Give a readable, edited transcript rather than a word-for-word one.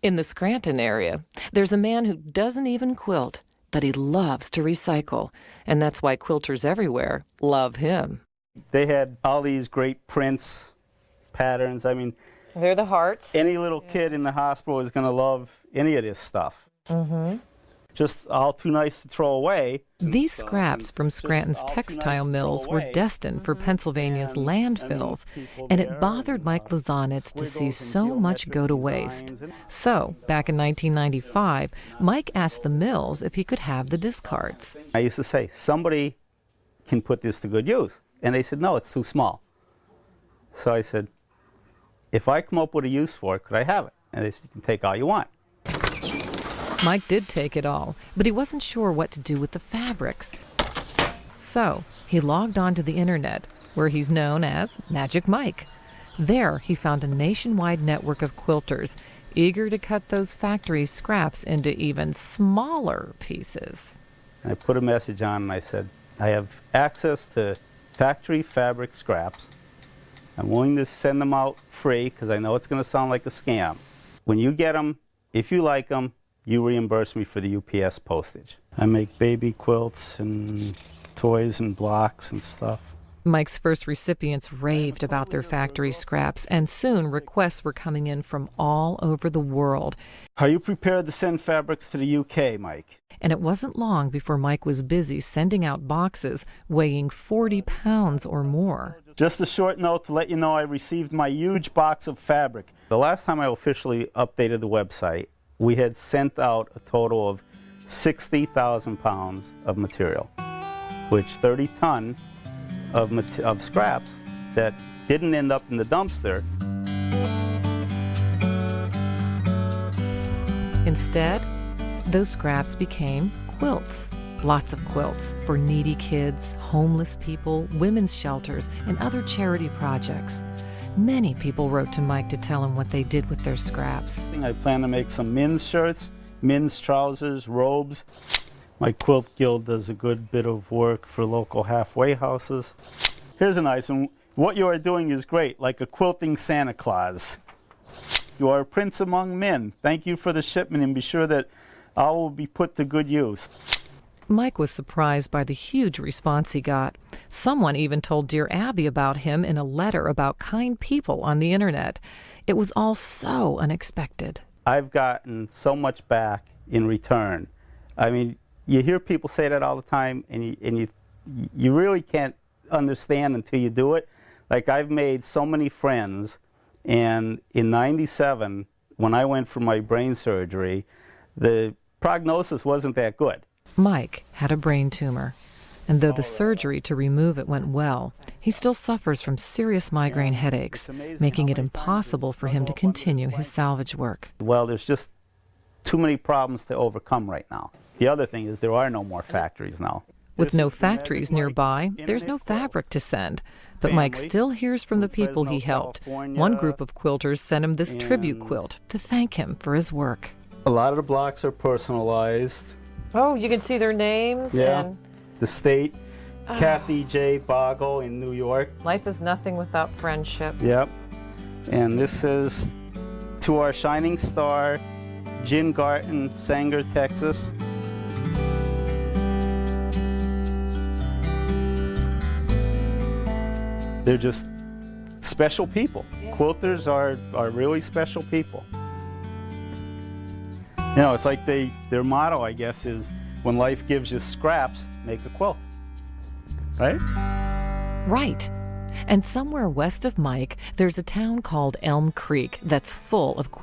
In the Scranton area, there's a man who doesn't even quilt, but he loves to recycle, and that's why quilters everywhere love him. They had all these great prints, patterns. I mean, they're the hearts. Any little kid in the hospital is going to love any of this stuff. Mm-hmm. Just all too nice to throw away. These scraps from Scranton's textile mills were destined for Pennsylvania's landfills, and it bothered Mike Lazonitz to see so much go to waste. So, back in 1995, Mike asked the mills if he could have the discards. I used to say, somebody can put this to good use. And they said, no, it's too small. So I said, if I come up with a use for it, could I have it? And they said, you can take all you want. Mike did take it all, but he wasn't sure what to do with the fabrics. So he logged onto the internet, where he's known as Magic Mike. There he found a nationwide network of quilters eager to cut those factory scraps into even smaller pieces. And I put a message on and I said, I have access to factory fabric scraps. I'm willing to send them out free because I know it's going to sound like a scam. When you get them, if you like them, you reimburse me for the UPS postage. I make baby quilts and toys and blocks and stuff. Mike's first recipients raved about their factory scraps, and soon requests were coming in from all over the world. Are you prepared to send fabrics to the UK, Mike? And it wasn't long before Mike was busy sending out boxes weighing 40 pounds or more. Just a short note to let you know I received my huge box of fabric. The last time I officially updated the website, we had sent out a total of 60,000 pounds of material, which 30 ton of scraps that didn't end up in the dumpster. Instead, those scraps became quilts. Lots of quilts for needy kids, homeless people, women's shelters, and other charity projects. Many people wrote to Mike to tell him what they did with their scraps. I plan to make some men's shirts, men's trousers, robes. My quilt guild does a good bit of work for local halfway houses. Here's a nice one. What you are doing is great, like a quilting Santa Claus. You are a prince among men. Thank you for the shipment, and be sure that all will be put to good use. Mike was surprised by the huge response he got. Someone even told Dear Abby about him in a letter about kind people on the internet. It was all so unexpected. I've gotten so much back in return. I mean, you hear people say that all the time, and you really can't understand until you do it. Like, I've made so many friends, and in '97, when I went for my brain surgery, the prognosis wasn't that good. Mike had a brain tumor, and though the surgery to remove it went well, he still suffers from serious migraine headaches, making it impossible for him to continue his salvage work. Well, there's just too many problems to overcome right now. The other thing is there are no more factories now. With no factories nearby, there's no fabric to send. But Mike still hears from the people he helped. One group of quilters sent him this tribute quilt to thank him for his work. A lot of the blocks are personalized. Oh, you can see their names. Yeah. And The State, Kathy J. Bogle in New York. life is nothing without friendship. Yep. And this is To Our Shining Star, Jim Garten, Sanger, Texas. They're just special people. Yeah. Quilters are really special people. You know, it's like their motto, I guess, is when life gives you scraps, make a quilt. Right? Right. And somewhere west of Mike, there's a town called Elm Creek that's full of quilters.